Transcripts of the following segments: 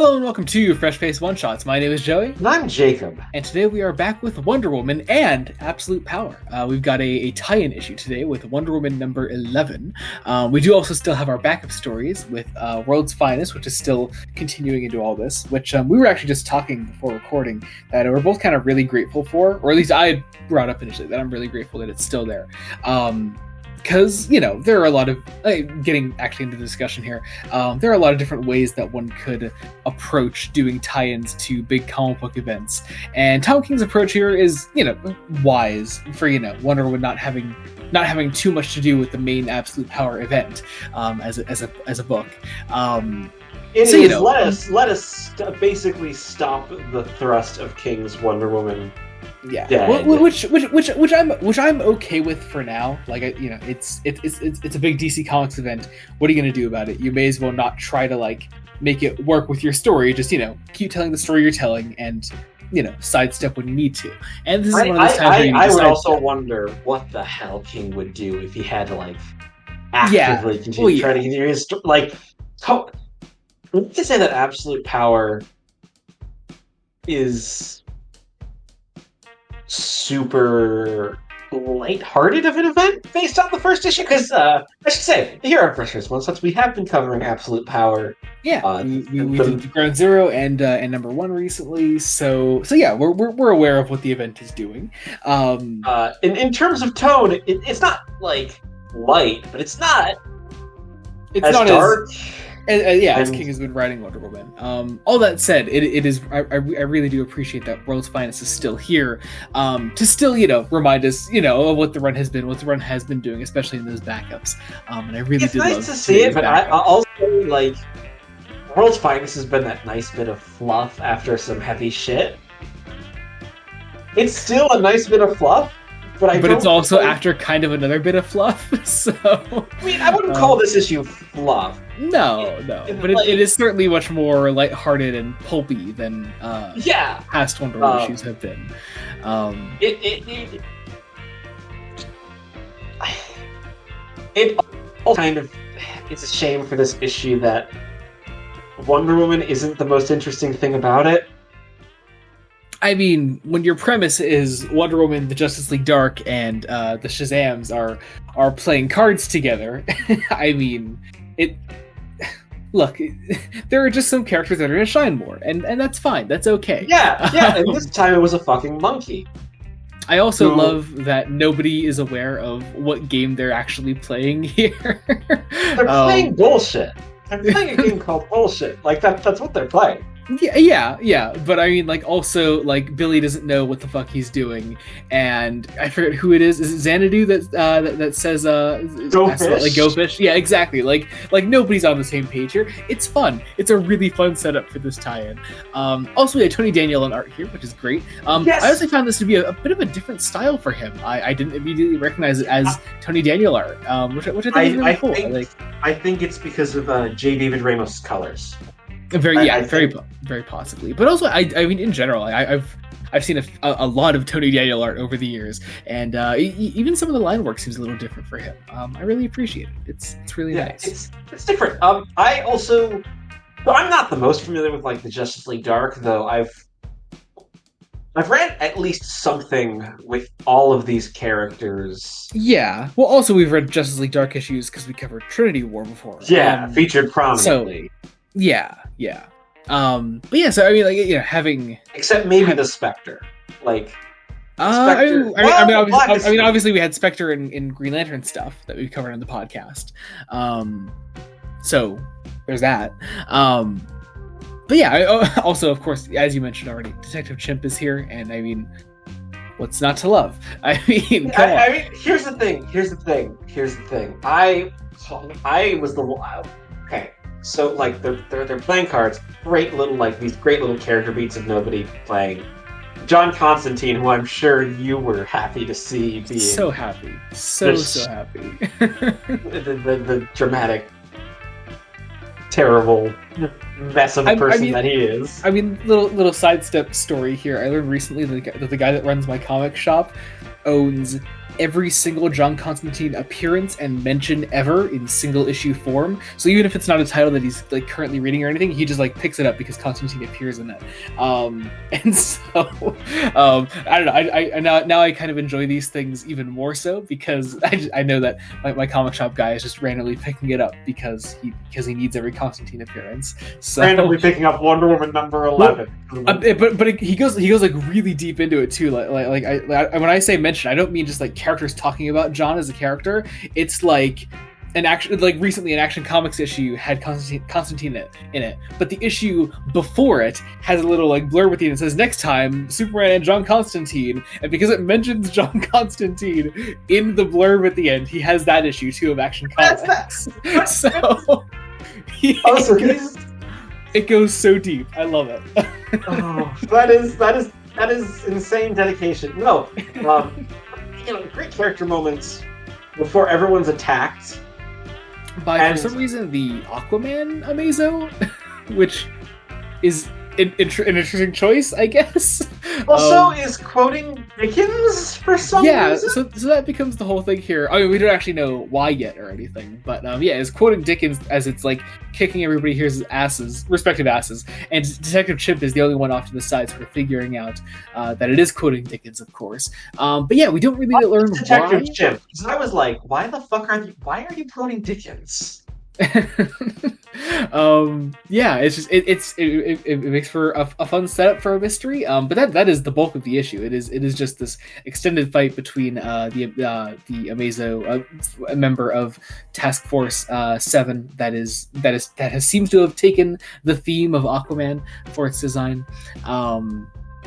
Hello and welcome to Fresh Face One Shots. My name is Joey. And I'm Jacob. And today we are back with Wonder Woman and Absolute Power. We've got a tie-in issue today with Wonder Woman number 11. We do also still have our backup stories with World's Finest, which is still continuing into all this, which we were actually just talking before recording that we're both kind of really grateful for, or at least I brought up initially that I'm really grateful that it's still there. Because, there are a lot of, getting actually into the discussion here, there are a lot of different ways that one could approach doing tie-ins to big comic book events. And Tom King's approach here is, wise for, Wonder Woman not having too much to do with the main Absolute Power event as a book. Let us basically stop the thrust of King's Wonder Woman. Yeah, which I'm okay with for now. Like, it's a big DC Comics event. What are you gonna do about it? You may as well not try to make it work with your story. Just keep telling the story you're telling, and sidestep when you need to. And this is one of those times where you need to I would sidestep. also wonder what the hell King would do if he had to actively continue trying to continue his story. Let's just say that Absolute Power is super lighthearted of an event based on the first issue, because I should say, here are Fresh Face One Shots. We have been covering Absolute Power. Yeah, we did Ground Zero and number 1 recently, so yeah, we're aware of what the event is doing. In terms of tone, it's not light, but it's not as dark. As King has been writing Wonder Woman. All that said, it is. I really do appreciate that World's Finest is still here, to still remind us of what the run has been doing, especially in those backups. And I really it's nice to see it, but I also World's Finest has been that nice bit of fluff after some heavy shit. It's still a nice bit of fluff. But it's also after kind of another bit of fluff, so... I mean, I wouldn't call this issue fluff. No. But it is certainly much more lighthearted and pulpy than past Wonder Woman issues have been. It all kind of... It's a shame for this issue that Wonder Woman isn't the most interesting thing about it. I mean, when your premise is Wonder Woman, the Justice League Dark, and the Shazams are playing cards together, I mean, look, there are just some characters that are going to shine more, and that's fine. That's okay. Yeah, and this time it was a fucking monkey. I also love that nobody is aware of what game they're actually playing here. They're playing bullshit. They're playing a game called Bullshit. That's what they're playing. Yeah, but I mean, also, Billy doesn't know what the fuck he's doing, and I forget who it is. Is it Xanadu that says Go Fish? Yeah, exactly. Nobody's on the same page here. It's fun. It's a really fun setup for this tie-in. Also, we had Tony Daniel on art here, which is great. Yes. I also found this to be a bit of a different style for him. I didn't immediately recognize it as Tony Daniel art, which I think is really cool. I think it's because of J. David Ramos' colors. Very possibly. But also, I mean, in general, I've seen a lot of Tony Daniel art over the years, and even some of the line work seems a little different for him. I really appreciate it. It's really nice. It's different. I'm not the most familiar with the Justice League Dark, though. I've read at least something with all of these characters. Yeah. Well, also we've read Justice League Dark issues because we covered Trinity War before. Yeah, featured prominently. Yeah. But yeah, so I mean, having except maybe the Spectre, Spectre. Obviously, we had Spectre in Green Lantern stuff that we covered on the podcast. So there's that. But yeah, also, of course, as you mentioned already, Detective Chimp is here, and I mean, what's not to love? I mean, come on. I mean, here's the thing. I was the one. Okay. So they're playing cards, these great little character beats of nobody playing. John Constantine, who I'm sure you were happy to see being so happy, so happy. the dramatic, terrible mess of a person that he is. I mean, little sidestep story here. I learned recently that the guy that runs my comic shop owns every single John Constantine appearance and mention ever in single issue form. So even if it's not a title that he's like currently reading or anything, he just like picks it up because Constantine appears in it. And so I don't know. Now I kind of enjoy these things even more so because I know that my comic shop guy is just randomly picking it up because he needs every Constantine appearance. So randomly picking up Wonder Woman number 11. But he goes like really deep into it too. Like when I say mention, I don't mean just like characters talking about John as a character. It's like recently an Action Comics issue had Constantine in it, but the issue before it has a little like blurb with the end. It says next time Superman and John Constantine, and because it mentions John Constantine in the blurb at the end, he has that issue too of Action Comics. So it goes so deep. I love it. Oh, that is insane dedication. No, great character moments before everyone's attacked. By, for some reason, the Aquaman Amazo, which is an interesting choice, I guess. Also, is quoting Dickens for some reason? Yeah, so that becomes the whole thing here. I mean, we don't actually know why yet or anything, but it's quoting Dickens as it's like kicking everybody here's respective asses, and Detective Chimp is the only one off to the side sort of figuring out that it is quoting Dickens, of course. But yeah, we don't really learn Detective why. Chimp. So I was like, why are you quoting Dickens? It's just it makes for a fun setup for a mystery. But that is the bulk of the issue. It is just this extended fight between the Amazo, a member of Task Force 7 that seems to have taken the theme of Aquaman for its design.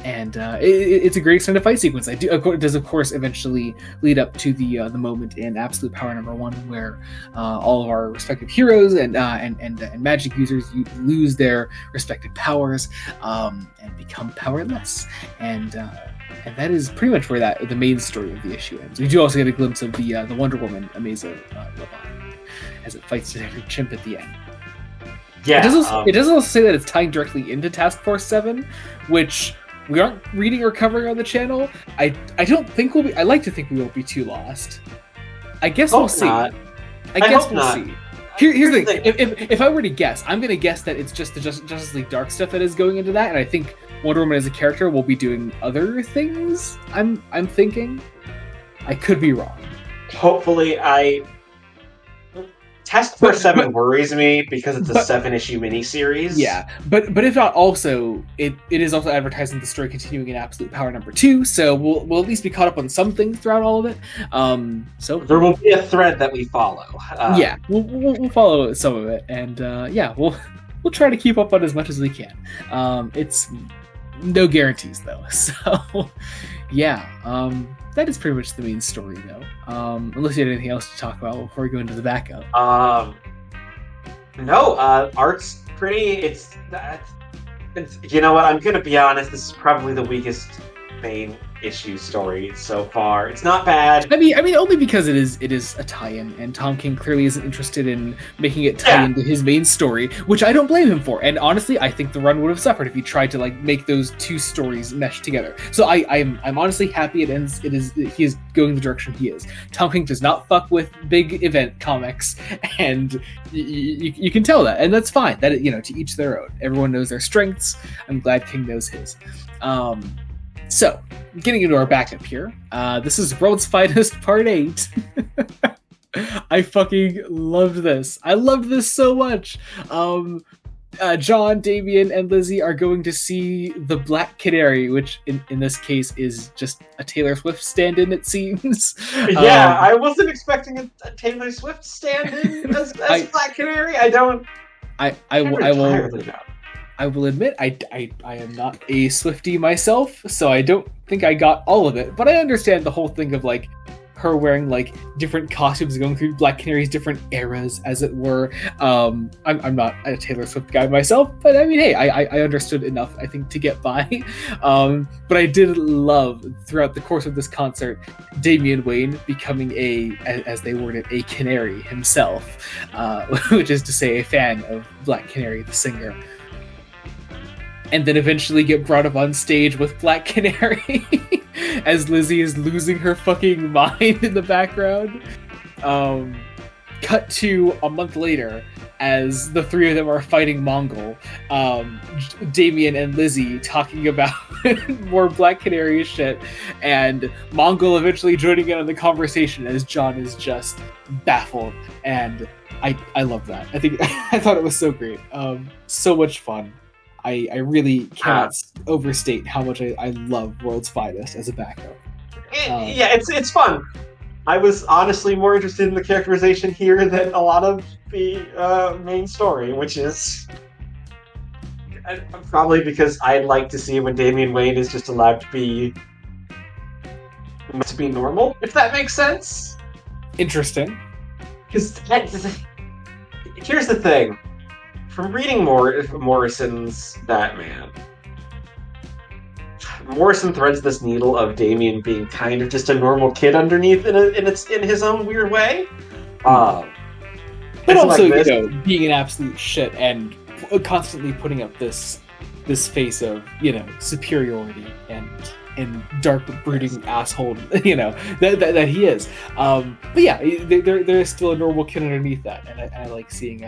And it's a great extended fight sequence. It does, of course, eventually lead up to the moment in Absolute Power number 1, where all of our respective heroes and magic users lose their respective powers and become powerless. And that is pretty much where the main story of the issue ends. We do also get a glimpse of the Wonder Woman Amazo robot as it fights Detective Chimp at the end. Yeah, it does also say that it's tying directly into Task Force 7, which we aren't reading or covering on the channel. I don't think we'll be. I like to think we won't be too lost. I guess we'll see. I guess we'll see. Here's the thing. If I were to guess, I'm going to guess that it's just the Justice League Dark stuff that is going into that, and I think Wonder Woman as a character will be doing other things. I'm thinking. I could be wrong. Hopefully, Task Force 7 worries me because it's a 7-issue miniseries. Yeah, but if not, also it is also advertising the story continuing in Absolute Power number 2, so we'll at least be caught up on some things throughout all of it. So there will be a thread that we follow. We'll follow some of it, and we'll try to keep up on as much as we can. It's no guarantees though, so yeah. That is pretty much the main story, though. Unless you had anything else to talk about before we go into the backup. No. Art's pretty. It's you know what? I'm gonna be honest. This is probably the weakest main issue story so far. It's not bad. I mean, only because it is a tie-in, and Tom King clearly isn't interested in making it tie into his main story, which I don't blame him for. And honestly, I think the run would have suffered if he tried to like make those two stories mesh together. So I'm honestly happy it ends. He is going the direction he is. Tom King does not fuck with big event comics, and you can tell that, and that's fine. That to each their own. Everyone knows their strengths. I'm glad King knows his. So, getting into our backup here, this is World's Finest Part 8. I fucking loved this. I loved this so much. John, Damian, and Lizzie are going to see the Black Canary, which in this case is just a Taylor Swift stand-in, it seems. Yeah, I wasn't expecting a Taylor Swift stand-in as Black Canary. I will admit, I am not a Swiftie myself, so I don't think I got all of it, but I understand the whole thing of like her wearing like different costumes, going through Black Canary's different eras, as it were. I'm not a Taylor Swift guy myself, but I mean, hey, I understood enough, I think, to get by. But I did love, throughout the course of this concert, Damian Wayne becoming as they word it, a canary himself, which is to say a fan of Black Canary, the singer. And then eventually get brought up on stage with Black Canary as Lizzie is losing her fucking mind in the background. Cut to a month later as the three of them are fighting Mongol. Damien and Lizzie talking about more Black Canary shit, and Mongol eventually joining in on the conversation as John is just baffled. And I love that. I thought it was so great. So much fun. I really cannot overstate how much I love World's Finest as a backup. It's fun. I was honestly more interested in the characterization here than a lot of the main story, which is probably because I'd like to see when Damian Wayne is just allowed to be normal, if that makes sense. Interesting. Because here's the thing. From reading Morrison's Batman, Morrison threads this needle of Damian being kind of just a normal kid underneath in his own weird way. But also, being an absolute shit and constantly putting up this face of, superiority and dark brooding asshole, that he is. But yeah, there's still a normal kid underneath that, and I like seeing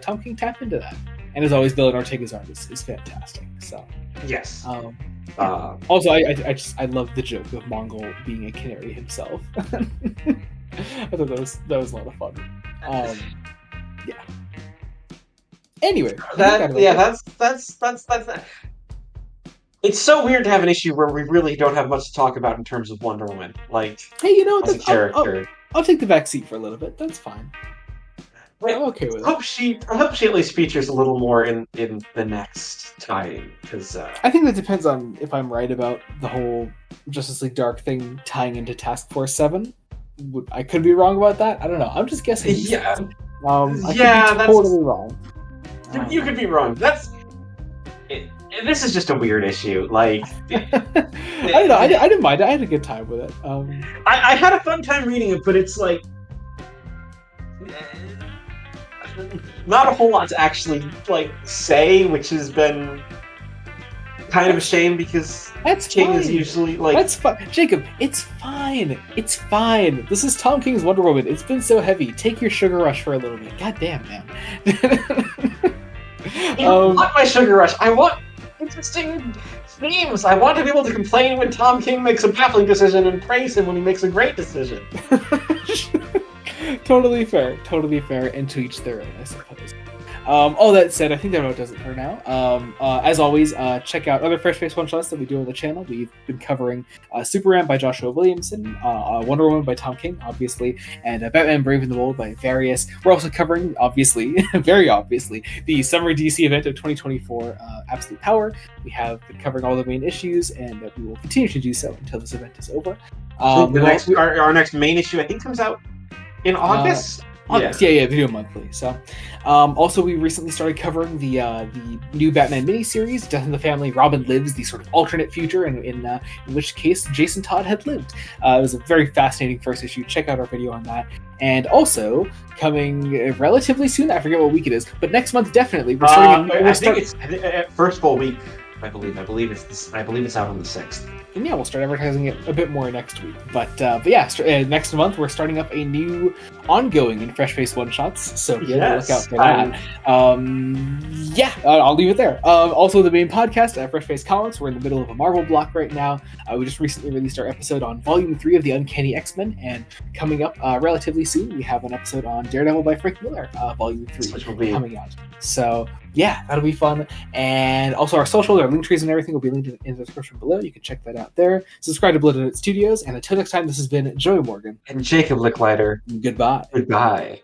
Tom King tap into that. And as always, Dylan Ortega's art is fantastic. So yes. Also, I love the joke of Mongol being a canary himself. I thought that was a lot of fun. Yeah. Anyway, that's that. It's so weird to have an issue where we really don't have much to talk about in terms of Wonder Woman. Like, hey, as a character, I'll take the back seat for a little bit. That's fine. I'm okay with it. I hope she at least features a little more in the next time, because I think that depends on if I'm right about the whole Justice League Dark thing tying into Task Force 7. I could be wrong about that. I don't know. I'm just guessing. Yeah. I could be totally wrong. You could be wrong. This is just a weird issue. Like, I don't know. I didn't mind it. I had a good time with it. I had a fun time reading it, but it's like not a whole lot to actually say, which has been kind of a shame because King is usually like... That's fine. Jacob, it's fine. It's fine. This is Tom King's Wonder Woman. It's been so heavy. Take your sugar rush for a little bit. God damn, man. I want my sugar rush. I want interesting themes. I want to be able to complain when Tom King makes a baffling decision and praise him when he makes a great decision. Totally fair, and to each their own, I suppose. All that said, I think that about does it for now. As always, check out other Fresh Face one-shots that we do on the channel. We've been covering Superman by Joshua Williamson, Wonder Woman by Tom King, obviously, and Batman Brave and the Bold by Various. We're also covering, obviously, very obviously, the Summer DC event of 2024, Absolute Power. We have been covering all the main issues, and we will continue to do so until this event is over. Our next main issue, I think, comes out in August? Yeah, Video Monthly. So, also we recently started covering the new Batman miniseries, Death in the Family. Robin Lives, the sort of alternate future, in which case Jason Todd had lived. It was a very fascinating first issue. Check out our video on that. And also coming relatively soon, I forget what week it is, but next month definitely. We're starting. It's first full week. I believe it's out on the 6th. And yeah, we'll start advertising it a bit more next week. But yeah, next month we're starting up a new ongoing in Fresh Face One Shots, so be on the lookout for that. I'll leave it there. Also, the main podcast, Fresh Face Comics, we're in the middle of a Marvel block right now. We just recently released our episode on Volume 3 of the Uncanny X-Men, and coming up relatively soon, we have an episode on Daredevil by Frank Miller, Volume 3, which will be coming out. So yeah, that'll be fun. And also our socials, our link trees and everything will be linked in the description below. You can check that out there. Subscribe to Blooded Studios, and until next time, this has been Joey Morgan and Jacob Licklider. Goodbye. Goodbye.